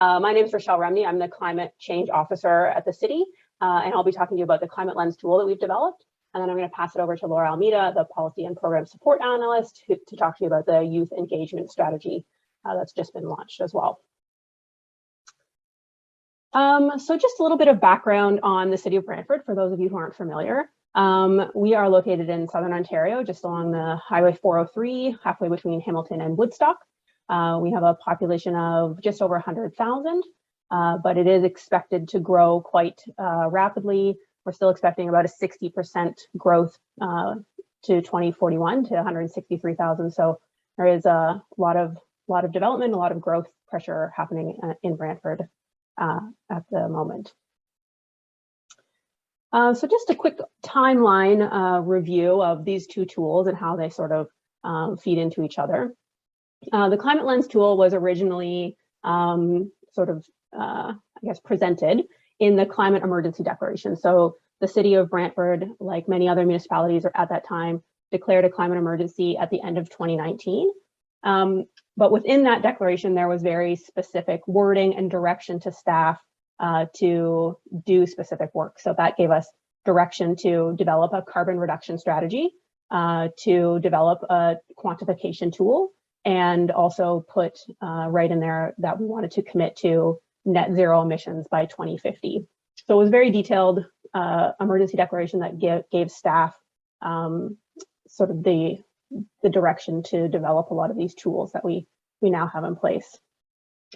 My name is Rochelle Rumney. I'm the Climate Change Officer at the city, and I'll be talking to you about the Climate Lens tool that we've developed. And then I'm going to pass it over to Laura Almeida, the Policy and Program Support Analyst, to talk to you about the youth engagement strategy that's just been launched as well. So just a little bit of background on the City of Brantford, for those of you who aren't familiar. We are located in Southern Ontario, just along the Highway 403, halfway between Hamilton and Woodstock. We have a population of just over 100,000, but it is expected to grow quite rapidly. We're still expecting about a 60% growth to 2041 to 163,000. So there is a lot of development, a lot of growth pressure happening in Brantford at the moment. So just a quick timeline review of these two tools and how they sort of feed into each other. The Climate Lens tool was originally presented in the Climate Emergency Declaration. So the City of Brantford, like many other municipalities at that time, declared a climate emergency at the end of 2019. But within that declaration, there was very specific wording and direction to staff to do specific work. So that gave us direction to develop a carbon reduction strategy, to develop a quantification tool, and also put right in there that we wanted to commit to net zero emissions by 2050. So it was very detailed emergency declaration that gave staff sort of the direction to develop a lot of these tools that we now have in place.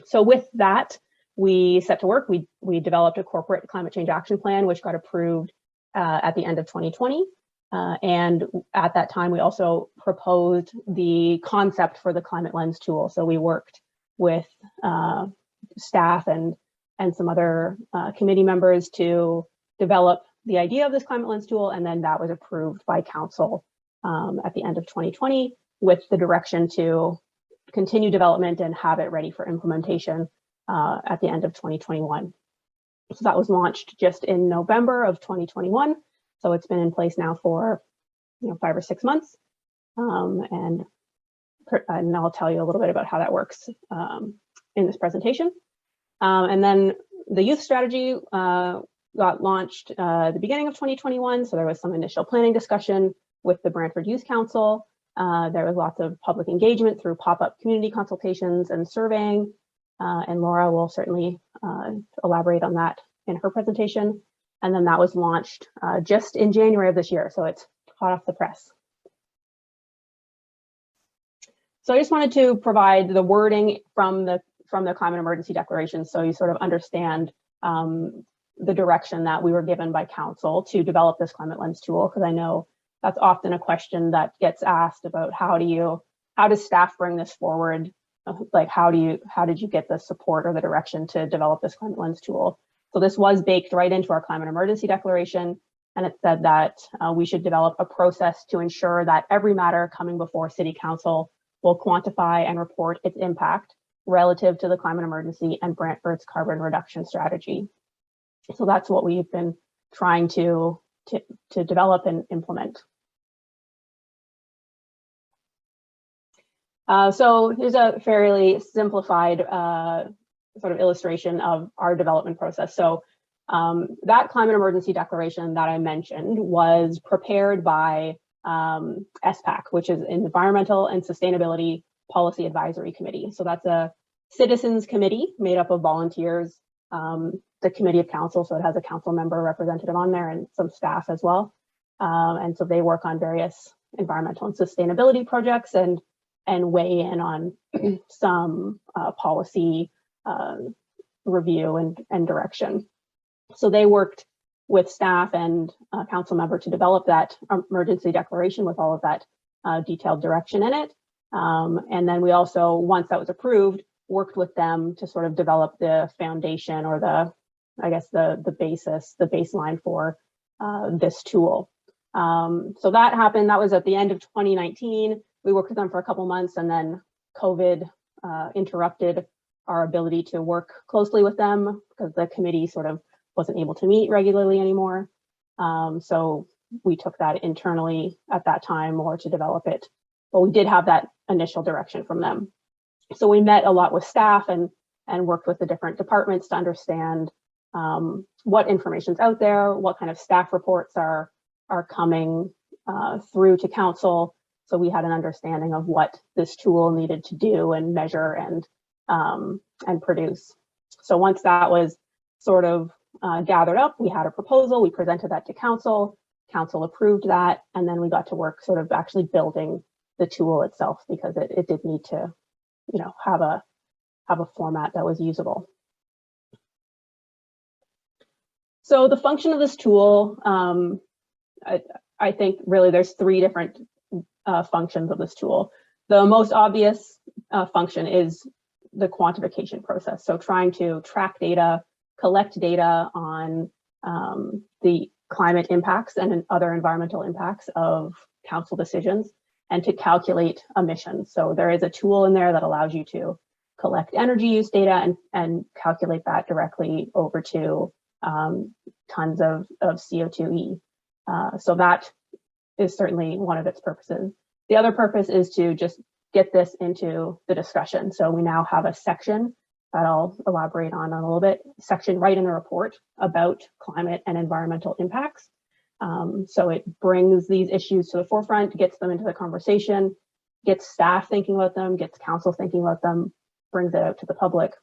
So with that, we set to work. We developed a corporate climate change action plan, which got approved at the end of 2020. And at that time, we also proposed the concept for the Climate Lens tool. So we worked with staff and some other committee members to develop the idea of this Climate Lens tool, and then that was approved by council at the end of 2020 with the direction to continue development and have it ready for implementation at the end of 2021. So that was launched just in November of 2021. So it's been in place now for 5 or 6 months, and I'll tell you a little bit about how that works in this presentation. And then the youth strategy got launched at the beginning of 2021. So there was some initial planning discussion with the Brantford Youth Council. There was lots of public engagement through pop-up community consultations and surveying. And Laura will certainly elaborate on that in her presentation. And then that was launched just in January of this year. So it's hot off the press. So I just wanted to provide the wording from the Climate Emergency Declaration, so you sort of understand the direction that we were given by council to develop this Climate Lens tool, because I know that's often a question that gets asked about how does staff bring this forward? Like how did you get the support or the direction to develop this Climate Lens tool? So this was baked right into our Climate Emergency Declaration, and it said that we should develop a process to ensure that every matter coming before City Council will quantify and report its impact relative to the climate emergency and Brantford's carbon reduction strategy. So that's what we've been trying to develop and implement. So here's a fairly simplified sort of illustration of our development process. So that Climate Emergency Declaration that I mentioned was prepared by SPAC, which is Environmental and Sustainability Policy Advisory Committee. So that's a citizens committee made up of volunteers, the committee of council, so it has a council member representative on there and some staff as well. And so they work on various environmental and sustainability projects and weigh in on some policy review and direction. So they worked with staff and council member to develop that emergency declaration with all of that detailed direction in it. And then we also, once that was approved, worked with them to sort of develop the foundation or the baseline for this tool. So that happened, that was at the end of 2019. We worked with them for a couple months, and then COVID interrupted our ability to work closely with them because the committee sort of wasn't able to meet regularly anymore. So we took that internally at that time more to develop it, but we did have that initial direction from them. So we met a lot with staff and and worked with the different departments to understand what information's out there, what kind of staff reports are coming through to council. So we had an understanding of what this tool needed to do and measure and produce. So once that was sort of gathered up, we had a proposal, we presented that to council, council approved that, and then we got to work sort of actually building the tool itself, because it did need to, you know, have a format that was usable. So the function of this tool, I think really there's three different functions of this tool. The most obvious function is the quantification process. So trying to track data, collect data on the climate impacts and other environmental impacts of council decisions, and to calculate emissions. So there is a tool in there that allows you to collect energy use data and calculate that directly over to tons of CO2e. So that is certainly one of its purposes. The other purpose is to just get this into the discussion. So we now have a section that I'll elaborate on a little bit, section right in the report about climate and environmental impacts. So it brings these issues to the forefront, gets them into the conversation, gets staff thinking about them, gets council thinking about them, brings it out to the public,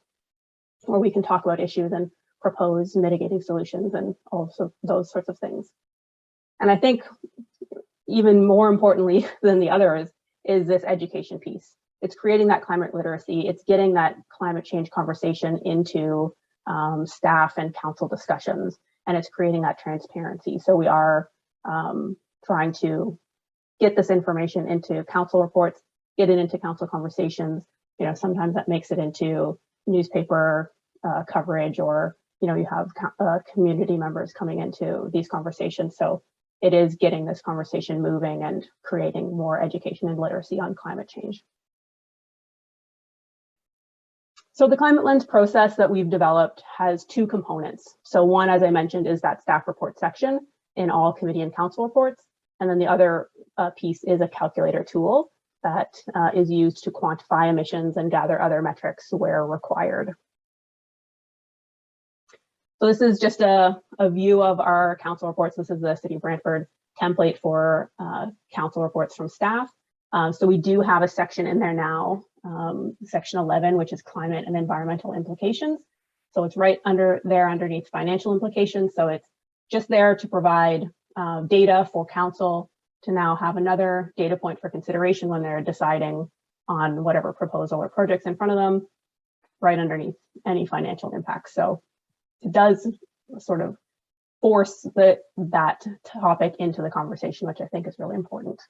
where we can talk about issues and propose mitigating solutions and also those sorts of things. And I think even more importantly than the others is this education piece. It's creating that climate literacy. It's getting that climate change conversation into staff and council discussions, and it's creating that transparency. So we are trying to get this information into council reports, get it into council conversations. You know, sometimes that makes it into newspaper coverage, or, you know, you have community members coming into these conversations. So it is getting this conversation moving and creating more education and literacy on climate change. So the Climate Lens process that we've developed has two components. So one, as I mentioned, is that staff report section in all committee and council reports. And then the other piece is a calculator tool that is used to quantify emissions and gather other metrics where required. So this is just a view of our council reports. This is the City of Brantford template for council reports from staff. So we do have a section in there now, section 11, which is climate and environmental implications. So it's right under there underneath financial implications. So it's just there to provide data for council to now have another data point for consideration when they're deciding on whatever proposal or projects in front of them, right underneath any financial impacts. So it does sort of force that topic into the conversation, which I think is really important.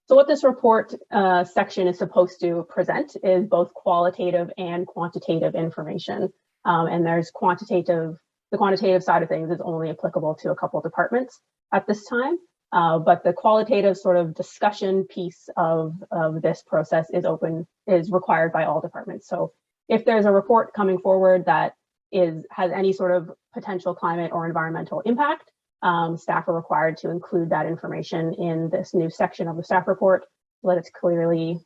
So what this report section is supposed to present is both qualitative and quantitative information. And there's the quantitative side of things is only applicable to a couple of departments at this time. But the qualitative sort of discussion piece of this process is required by all departments. So if there's a report coming forward that has any sort of potential climate or environmental impact, staff are required to include that information in this new section of the staff report so that it's clearly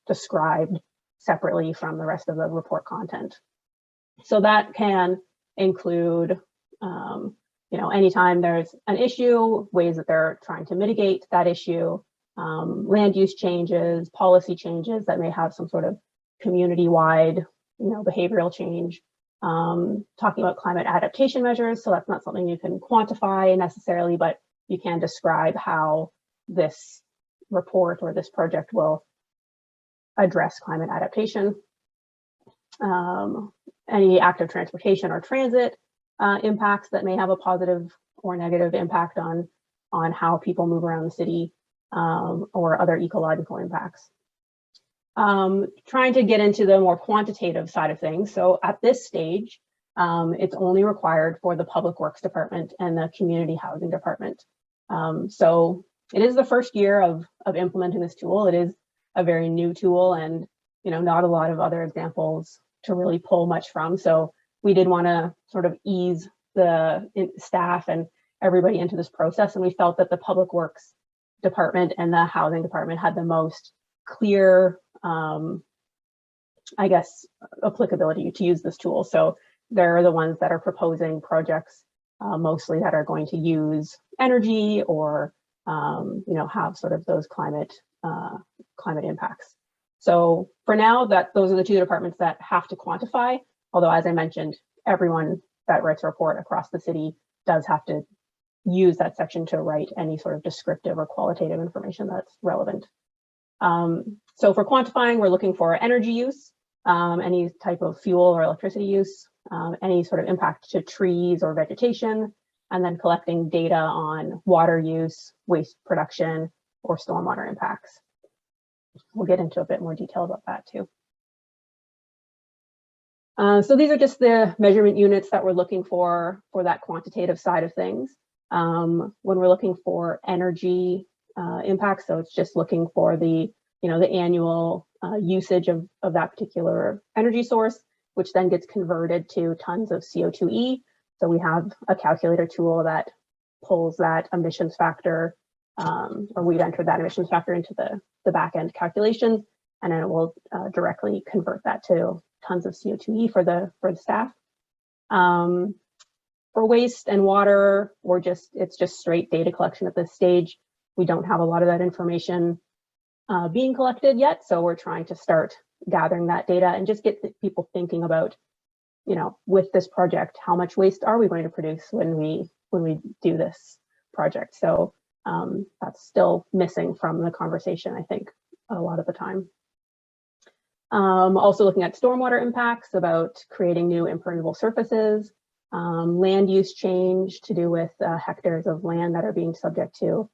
described separately from the rest of the report content. So that can include, you know, anytime there's an issue, ways that they're trying to mitigate that issue, land use changes, policy changes that may have some sort of community-wide, you know, behavioral change. Talking about climate adaptation measures. So that's not something you can quantify necessarily, but you can describe how this report or this project will address climate adaptation. Any active transportation or transit impacts that may have a positive or negative impact on how people move around the city, or other ecological impacts. Trying to get into the more quantitative side of things. So at this stage, it's only required for the Public Works Department and the Community Housing Department. So it is the first year of implementing this tool. It is a very new tool, and, you know, not a lot of other examples to really pull much from. So we did want to sort of ease the staff and everybody into this process, and we felt that the Public Works Department and the Housing Department had the most clear I guess, applicability to use this tool. So they're the ones that are proposing projects mostly that are going to use energy or have sort of those climate impacts. So for now, those are the two departments that have to quantify. Although, as I mentioned, everyone that writes a report across the city does have to use that section to write any sort of descriptive or qualitative information that's relevant. So for quantifying, we're looking for energy use, any type of fuel or electricity use, any sort of impact to trees or vegetation, and then collecting data on water use, waste production, or stormwater impacts. We'll get into a bit more detail about that too. So these are just the measurement units that we're looking for that quantitative side of things. When we're looking for energy impacts, so it's just looking for the annual usage of that particular energy source, which then gets converted to tons of CO2e. So we have a calculator tool that pulls that emissions factor, or we've entered that emissions factor into the back end calculations, and then it will directly convert that to tons of CO2e for the staff. For waste and water, it's just straight data collection at this stage. We don't have a lot of that information being collected yet, so we're trying to start gathering that data and just get people thinking about, with this project, how much waste are we going to produce when we do this project? So that's still missing from the conversation, I think, a lot of the time. Also looking at stormwater impacts, about creating new impermeable surfaces, land use change to do with hectares of land that are being subject to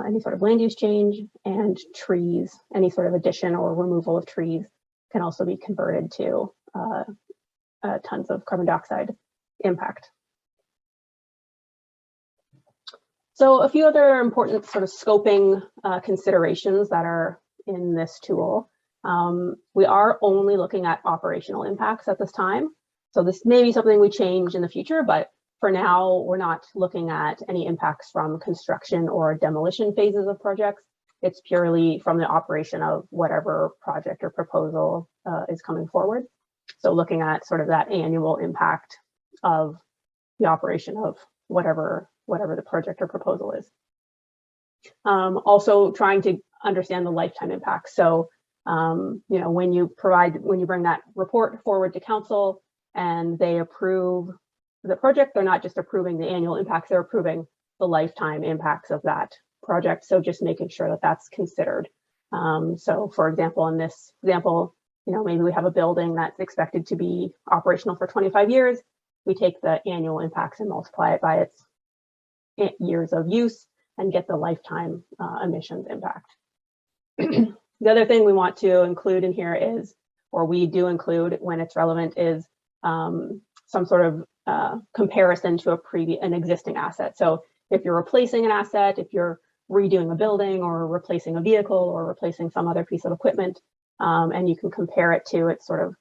any sort of land use change, and trees, any sort of addition or removal of trees can also be converted to tons of carbon dioxide impact. So a few other important sort of scoping considerations that are in this tool. We are only looking at operational impacts at this time. So this may be something we change in the future, but for now, we're not looking at any impacts from construction or demolition phases of projects. It's purely from the operation of whatever project or proposal is coming forward. So looking at sort of that annual impact of the operation of whatever the project or proposal is. Also trying to understand the lifetime impact. So, when you bring that report forward to council and they approve the project, they're not just approving the annual impacts, they're approving the lifetime impacts of that project. So just making sure that that's considered. So for example, in this example, maybe we have a building that's expected to be operational for 25 years. We take the annual impacts and multiply it by its years of use and get the lifetime emissions impact. The other thing we want to include in here is, or we do include when it's relevant, is some sort of comparison to an existing asset. So if you're replacing an asset, if you're redoing a building or replacing a vehicle or replacing some other piece of equipment, and you can compare it to its sort of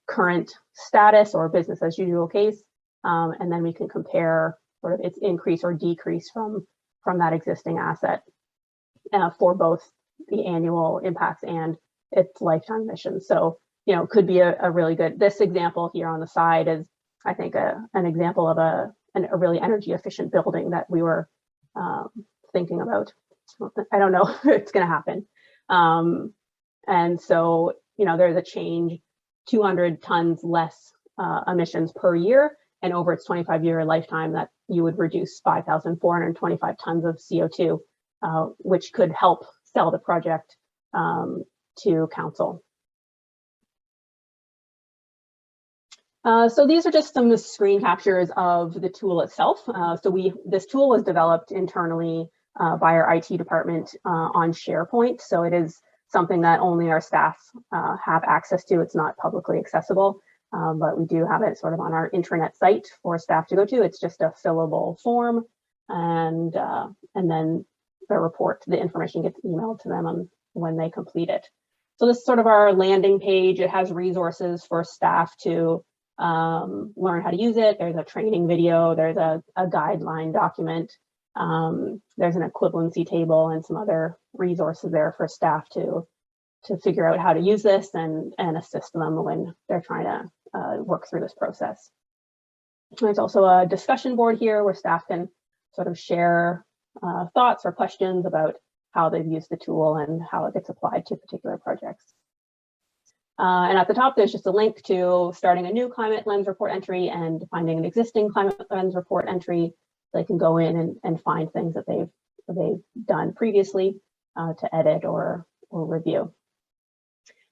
current status or business as usual case, and then we can compare sort of its increase or decrease from that existing asset for both the annual impacts and its lifetime emissions. So, could be a really good, this example here on the side is, I think, an example of a really energy efficient building that we were thinking about. I don't know if it's going to happen. And so, there's a change, 200 tons less emissions per year, and over its 25-year lifetime that you would reduce 5,425 tons of CO2, which could help sell the project to council. So these are just some screen captures of the tool itself. This tool was developed internally by our IT department on SharePoint. So it is something that only our staff have access to. It's not publicly accessible, but we do have it sort of on our intranet site for staff to go to. It's just a fillable form, and then the information gets emailed to them when they complete it. So this is sort of our landing page. It has resources for staff to learn how to use it. There's a training video, there's a guideline document, there's an equivalency table and some other resources there for staff to figure out how to use this and assist them when they're trying to work through this process. There's also a discussion board here where staff can sort of share thoughts or questions about how they've used the tool and how it gets applied to particular projects. And at the top, there's just a link to starting a new climate lens report entry and finding an existing climate lens report entry. They can go in and find things that they've done previously to edit or review.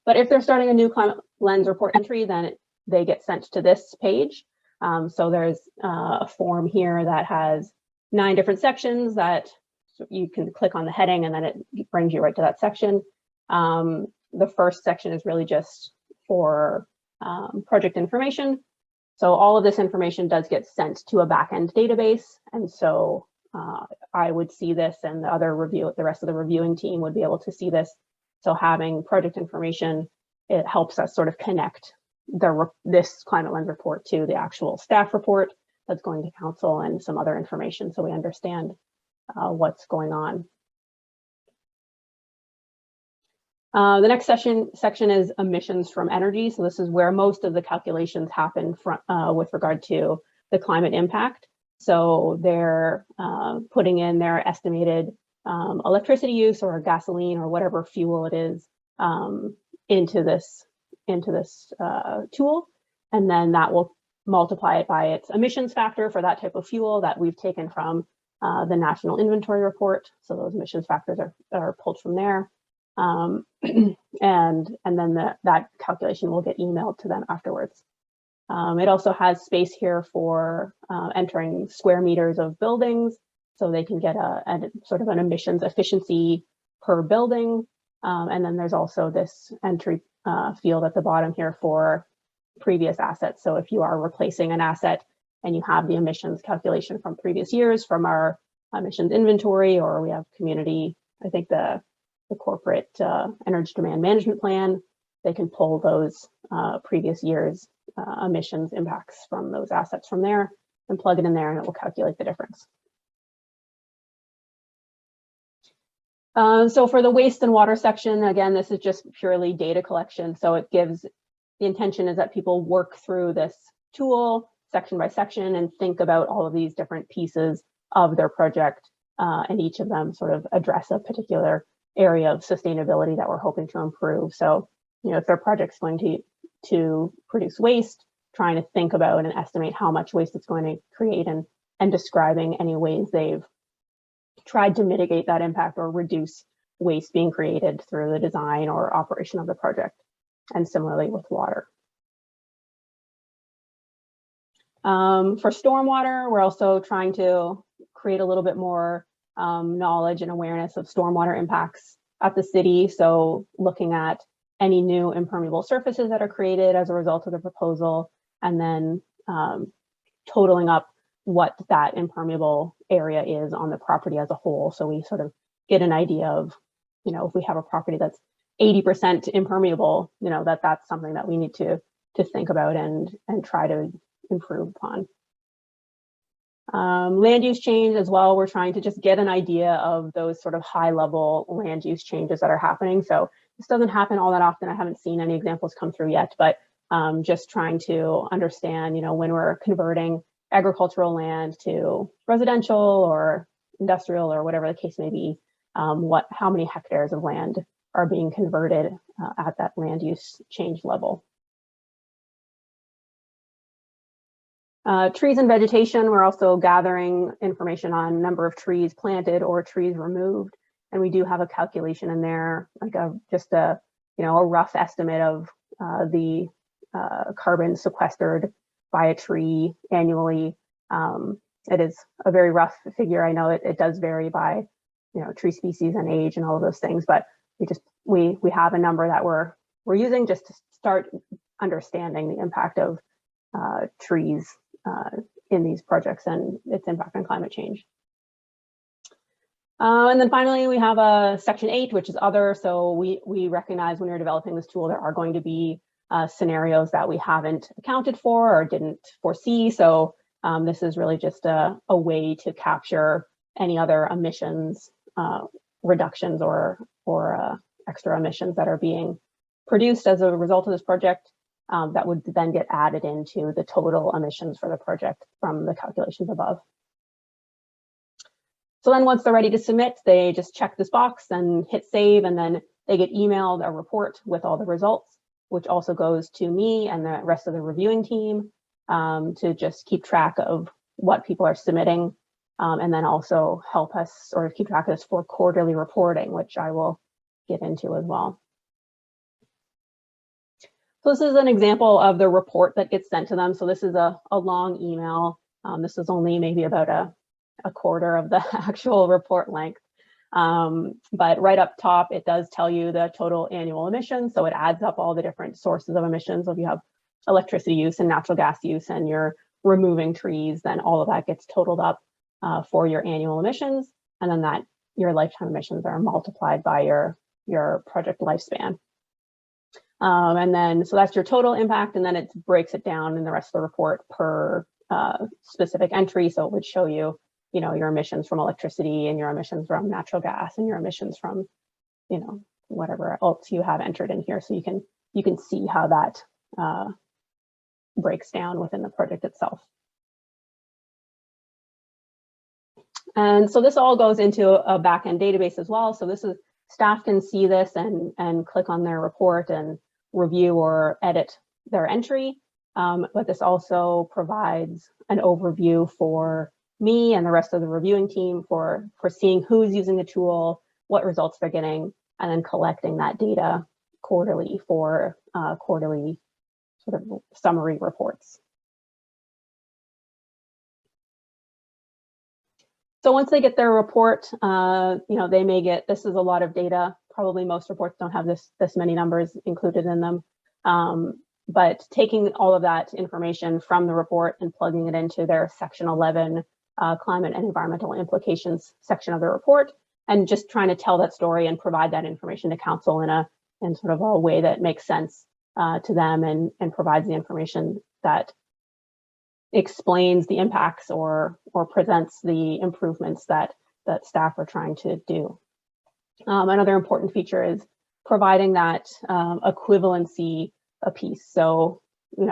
But if they're starting a new climate lens report entry, then they get sent to this page. So there's a form here that has 9 different sections that you can click on the heading and then it brings you right to that section. The first section is really just for project information. So all of this information does get sent to a backend database. And so I would see this and the rest of the reviewing team would be able to see this. So having project information, it helps us sort of connect this climate lens report to the actual staff report that's going to council and some other information so we understand what's going on. The next section is emissions from energy. So this is where most of the calculations happen with regard to the climate impact. So they're putting in their estimated electricity use or gasoline or whatever fuel it is into this tool, and then that will multiply it by its emissions factor for that type of fuel that we've taken from the national inventory report. So those emissions factors are pulled from there. And then that calculation will get emailed to them afterwards. It also has space here for entering square meters of buildings, so they can get a sort of an emissions efficiency per building. And then there's also this entry field at the bottom here for previous assets. So if you are replacing an asset and you have the emissions calculation from previous years from our emissions inventory, or we have community, I think the corporate energy demand management plan, they can pull those previous years emissions impacts from those assets from there and plug it in there and it will calculate the difference. So for the waste and water section, again, this is just purely data collection. So it gives, the intention is that people work through this tool section by section and think about all of these different pieces of their project, and each of them sort of address a particular area of sustainability that we're hoping to improve. So, if their project's going to produce waste, trying to think about and estimate how much waste it's going to create and describing any ways they've tried to mitigate that impact or reduce waste being created through the design or operation of the project. And similarly with water. For stormwater, we're also trying to create a little bit more knowledge and awareness of stormwater impacts at the city. So looking at any new impermeable surfaces that are created as a result of the proposal, and then totaling up what that impermeable area is on the property as a whole. So we sort of get an idea of, if we have a property that's 80% impermeable, that's something that we need to think about and try to improve upon. Land use change as well, we're trying to just get an idea of those sort of high level land use changes that are happening. So this doesn't happen all that often. I haven't seen any examples come through yet, but just trying to understand, when we're converting agricultural land to residential or industrial or whatever the case may be, how many hectares of land are being converted at that land use change level. Trees and vegetation, we're also gathering information on number of trees planted or trees removed. And we do have a calculation in there, like just a rough estimate of the carbon sequestered by a tree annually. It is a very rough figure. I know it does vary by, tree species and age and all of those things, but we have a number that we're using just to start understanding the impact of trees in these projects and its impact on climate change. And then finally, we have a section 8, which is other. So we recognize when we're developing this tool, there are going to be scenarios that we haven't accounted for or didn't foresee. So this is really just a way to capture any other emissions reductions or extra emissions that are being produced as a result of this project, that would then get added into the total emissions for the project from the calculations above. So then once they're ready to submit, they just check this box and hit save, and then they get emailed a report with all the results, which also goes to me and the rest of the reviewing team to just keep track of what people are submitting, and then also help us sort of keep track of this for quarterly reporting, which I will get into as well. So this is an example of the report that gets sent to them. So this is a long email. This is only maybe about a quarter of the actual report length. But right up top, it does tell you the total annual emissions. So it adds up all the different sources of emissions. So if you have electricity use and natural gas use and you're removing trees, then all of that gets totaled up for your annual emissions. And then that your lifetime emissions are multiplied by your project lifespan. And then, so that's your total impact. And then it breaks it down in the rest of the report per specific entry. So it would show you, your emissions from electricity and your emissions from natural gas and your emissions from, whatever else you have entered in here. So you can see how that breaks down within the project itself. And so this all goes into a backend database as well. So this is, staff can see this and click on their report and review or edit their entry. But this also provides an overview for me and the rest of the reviewing team for seeing who's using the tool, what results they're getting, and then collecting that data quarterly for quarterly sort of summary reports. So once they get their report, they may get, this is a lot of data. Probably most reports don't have this many numbers included in them. But taking all of that information from the report and plugging it into their Section 11 climate and environmental implications section of the report, and just trying to tell that story and provide that information to council in sort of a way that makes sense to them and provides the information that explains the impacts or presents the improvements that staff are trying to do. Another important feature is providing that equivalency piece. So,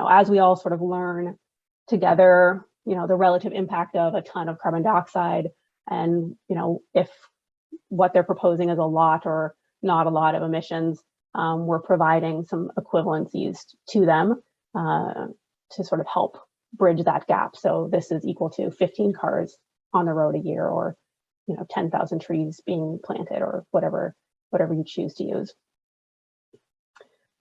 as we all sort of learn together, the relative impact of a ton of carbon dioxide, and, if what they're proposing is a lot or not a lot of emissions, we're providing some equivalencies to them to sort of help bridge that gap. So this is equal to 15 cars on the road a year, or 10,000 trees being planted, or whatever you choose to use.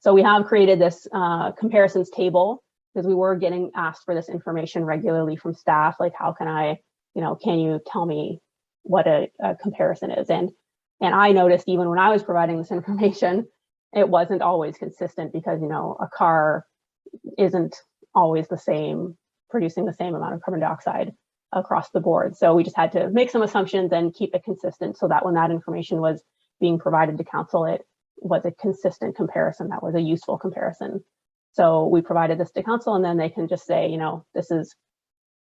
So we have created this comparisons table because we were getting asked for this information regularly from staff, like how can I, can you tell me what a comparison is? And I noticed even when I was providing this information, it wasn't always consistent because a car isn't always the same, producing the same amount of carbon dioxide across the board. So we just had to make some assumptions and keep it consistent so that when that information was being provided to council, it was a consistent comparison that was a useful comparison. So we provided this to council, and then they can just say, this is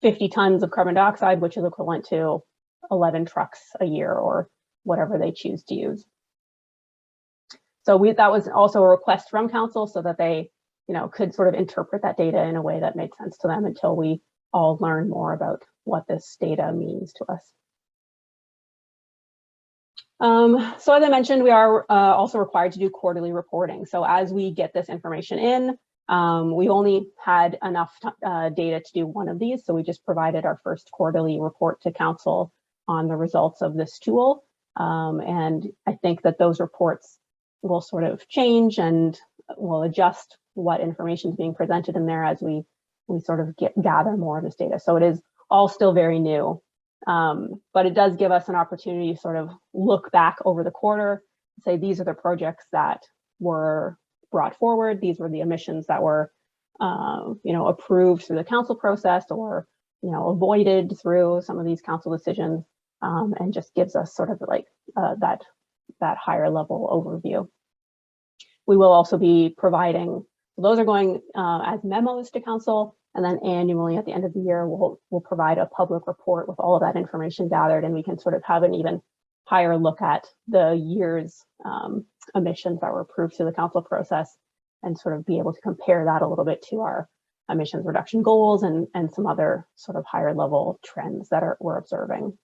50 tons of carbon dioxide, which is equivalent to 11 trucks a year, or whatever they choose to use. So that was also a request from council so that they could sort of interpret that data in a way that made sense to them until we all learn more about what this data means to us. So as I mentioned, we are also required to do quarterly reporting. So as we get this information in, we only had enough data to do one of these. So we just provided our first quarterly report to council on the results of this tool. And I think that those reports will sort of change and will adjust what information is being presented in there as we sort of gather more of this data. So it is all still very new, but it does give us an opportunity to sort of look back over the quarter, say these are the projects that were brought forward, these were the emissions that were approved through the council process or avoided through some of these council decisions, and just gives us sort of like that higher level overview. We will also be providing, those are going as memos to council, and then annually at the end of the year, we'll provide a public report with all of that information gathered, and we can sort of have an even higher look at the year's emissions that were approved through the council process, and sort of be able to compare that a little bit to our emissions reduction goals and some other sort of higher level trends that we're observing.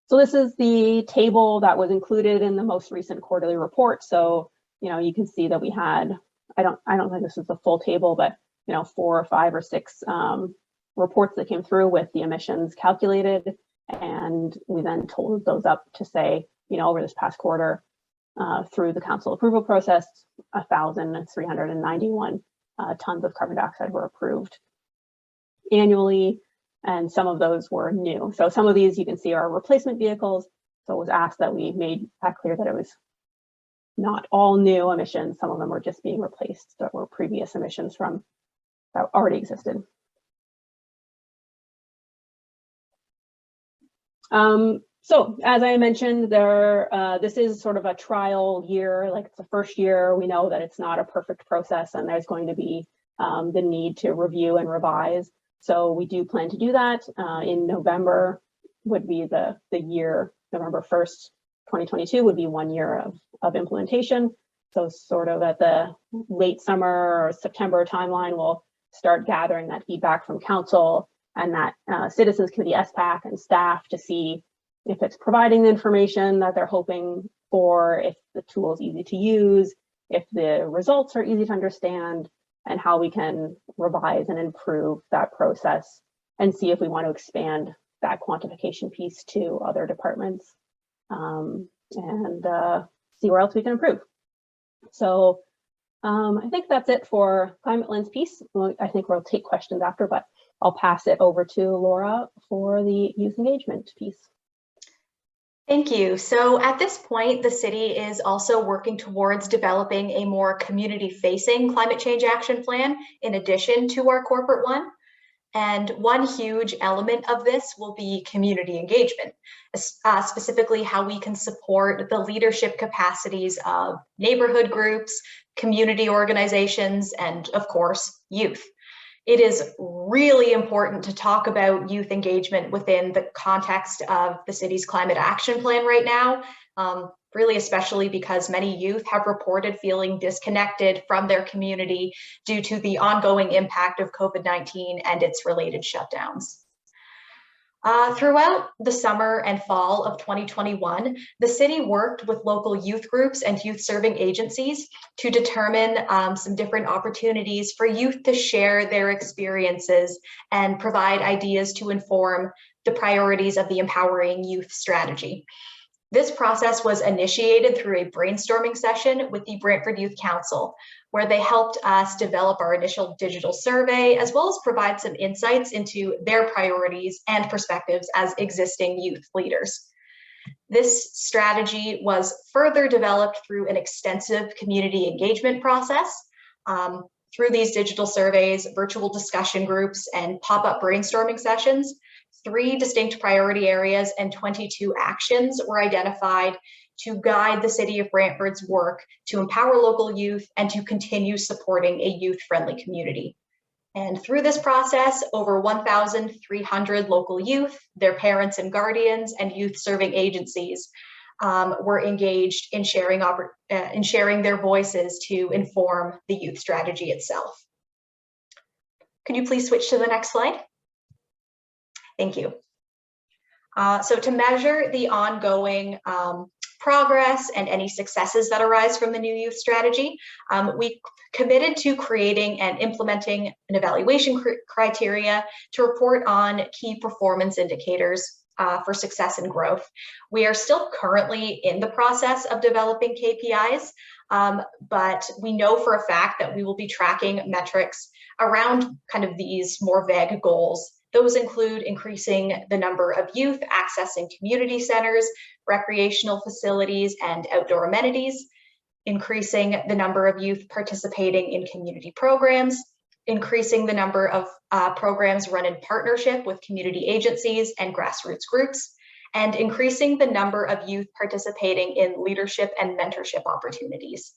So this is the table that was included in the most recent quarterly report. So, you can see that we had, I don't think this is the full table, but 4 or 5 or 6 reports that came through with the emissions calculated, and we then totaled those up to say, over this past quarter, through the council approval process, 1,391 tons of carbon dioxide were approved annually, and some of those were new. So some of these you can see are replacement vehicles. So it was asked that we made that clear that it was not all new emissions. Some of them were just being replaced that were previous emissions from that already existed. So as I mentioned, this is sort of a trial year, like it's the first year. We know that it's not a perfect process, and there's going to be the need to review and revise. So we do plan to do that. In November would be the year, November 1st, 2022 would be 1 year of implementation. So sort of at the late summer or September timeline, we'll start gathering that feedback from council and that Citizens Committee SPAC and staff to see if it's providing the information that they're hoping for, if the tool is easy to use, if the results are easy to understand, and how we can revise and improve that process and see if we want to expand that quantification piece to other departments, and see where else we can improve. So I think that's it for Climate Lens piece. I think we'll take questions after, but I'll pass it over to Laura for the youth engagement piece. Thank you. So at this point, the city is also working towards developing a more community-facing climate change action plan in addition to our corporate one. And one huge element of this will be community engagement, specifically how we can support the leadership capacities of neighborhood groups, community organizations, and of course, youth. It is really important to talk about youth engagement within the context of the city's climate action plan right now, really especially because many youth have reported feeling disconnected from their community due to the ongoing impact of COVID-19 and its related shutdowns. Throughout the summer and fall of 2021, the city worked with local youth groups and youth serving agencies to determine some different opportunities for youth to share their experiences and provide ideas to inform the priorities of the Empowering Youth strategy. This process was initiated through a brainstorming session with the Brantford Youth Council, where they helped us develop our initial digital survey, as well as provide some insights into their priorities and perspectives as existing youth leaders. This strategy was further developed through an extensive community engagement process. Through these digital surveys, virtual discussion groups, and pop-up brainstorming sessions, 3 distinct priority areas and 22 actions were identified to guide the City of Brantford's work to empower local youth and to continue supporting a youth-friendly community. And through this process, over 1,300 local youth, their parents and guardians, and youth-serving agencies were engaged in sharing their voices to inform the youth strategy itself. Could you please switch to the next slide? Thank you. So to measure the ongoing progress and any successes that arise from the new youth strategy, we committed to creating and implementing an evaluation criteria to report on key performance indicators for success and growth. We are still currently in the process of developing KPIs, but we know for a fact that we will be tracking metrics around kind of these more vague goals. Those include increasing the number of youth accessing community centers, recreational facilities, and outdoor amenities, increasing the number of youth participating in community programs, increasing the number of programs run in partnership with community agencies and grassroots groups, and increasing the number of youth participating in leadership and mentorship opportunities.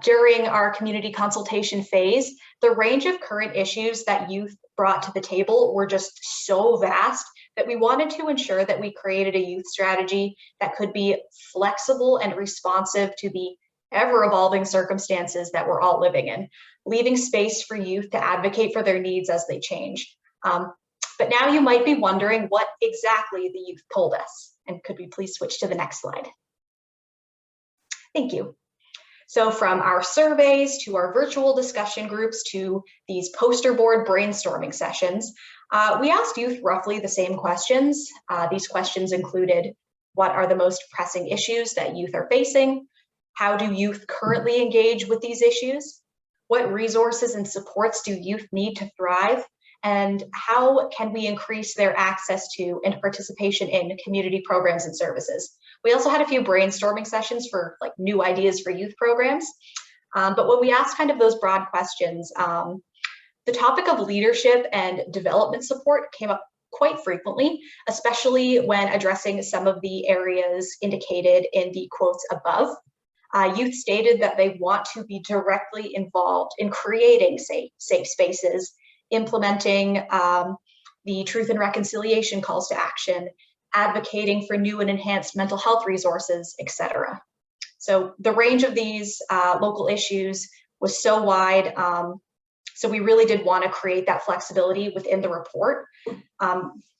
During our community consultation phase, the range of current issues that youth brought to the table were just so vast that we wanted to ensure that we created a youth strategy that could be flexible and responsive to the ever-evolving circumstances that we're all living in, leaving space for youth to advocate for their needs as they change. But now you might be wondering what exactly the youth told us. And could we please switch to the next slide? Thank you. So from our surveys to our virtual discussion groups to these poster board brainstorming sessions, we asked youth roughly the same questions. These questions included, what are the most pressing issues that youth are facing? How do youth currently engage with these issues? What resources and supports do youth need to thrive? And how can we increase their access to and participation in community programs and services? We also had a few brainstorming sessions for like new ideas for youth programs. But when we asked kind of those broad questions, the topic of leadership and development support came up quite frequently, especially when addressing some of the areas indicated in the quotes above. Youth stated that they want to be directly involved in creating safe spaces, implementing the truth and reconciliation calls to action, advocating for new and enhanced mental health resources, etc. So the range of these local issues was so wide. So we really did want to create that flexibility within the report,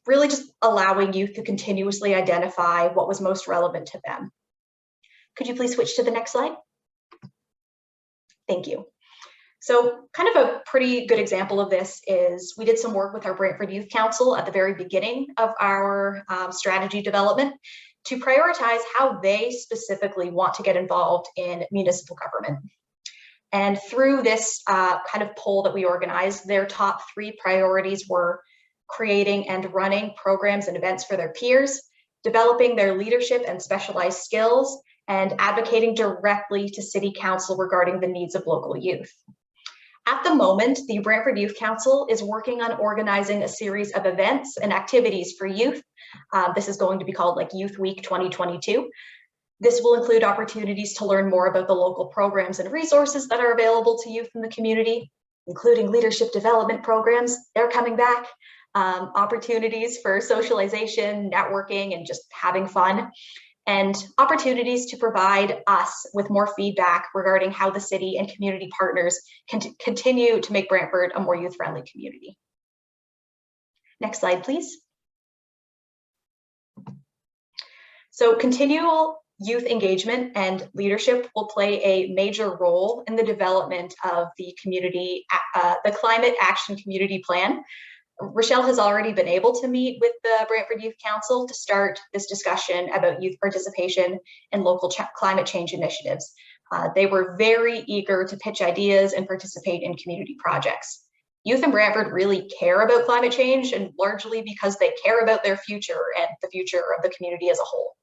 really just allowing youth to continuously identify what was most relevant to them. Could you please switch to the next slide? Thank you. So kind of a pretty good example of this is we did some work with our Brantford Youth Council at the very beginning of our strategy development to prioritize how they specifically want to get involved in municipal government. And through this kind of poll that we organized, their top 3 priorities were creating and running programs and events for their peers, developing their leadership and specialized skills, and advocating directly to City Council regarding the needs of local youth. At the moment, the Brantford Youth Council is working on organizing a series of events and activities for youth. This is going to be called like Youth Week 2022. This will include opportunities to learn more about the local programs and resources that are available to youth in the community, including leadership development programs. They're coming back. Opportunities for socialization, networking, and just having fun. And opportunities to provide us with more feedback regarding how the city and community partners can continue to make Brantford a more youth-friendly community. Next slide, please. So continual youth engagement and leadership will play a major role in the development of the community, the Climate Action Community Plan. Rochelle has already been able to meet with the Brantford Youth Council to start this discussion about youth participation in local climate change initiatives. They were very eager to pitch ideas and participate in community projects. Youth in Brantford really care about climate change, and largely because they care about their future and the future of the community as a whole.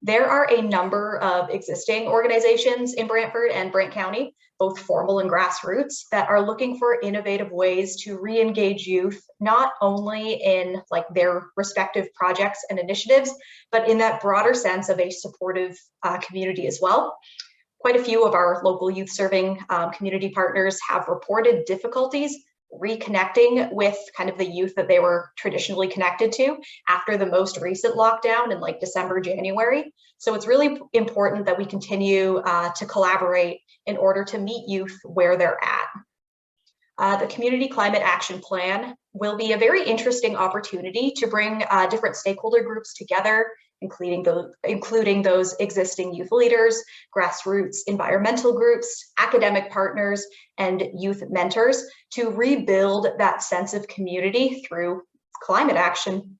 There are a number of existing organizations in Brantford and Brant County, both formal and grassroots, that are looking for innovative ways to re-engage youth, not only in like their respective projects and initiatives, but in that broader sense of a supportive community as well. Quite a few of our local youth serving community partners have reported difficulties reconnecting with kind of the youth that they were traditionally connected to after the most recent lockdown in like December, January. So it's really important that we continue to collaborate in order to meet youth where they're at. The Community Climate Action Plan will be a very interesting opportunity to bring different stakeholder groups together, including those existing youth leaders, grassroots environmental groups, academic partners, and youth mentors to rebuild that sense of community through climate action.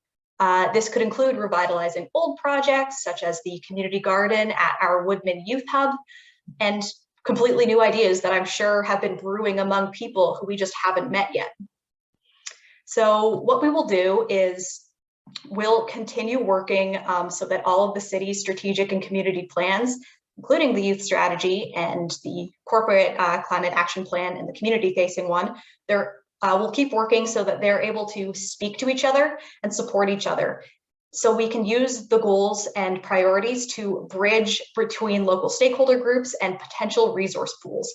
This could include revitalizing old projects such as the community garden at our Woodman Youth Hub, and completely new ideas that I'm sure have been brewing among people who we just haven't met yet. So what we will do is we'll continue working so that all of the city's strategic and community plans, including the youth strategy and the corporate climate action plan and the community facing one, we'll keep working so that they're able to speak to each other and support each other. So we can use the goals and priorities to bridge between local stakeholder groups and potential resource pools.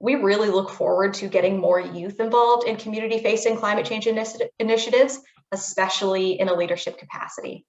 We really look forward to getting more youth involved in community-facing climate change initiatives especially in a leadership capacity.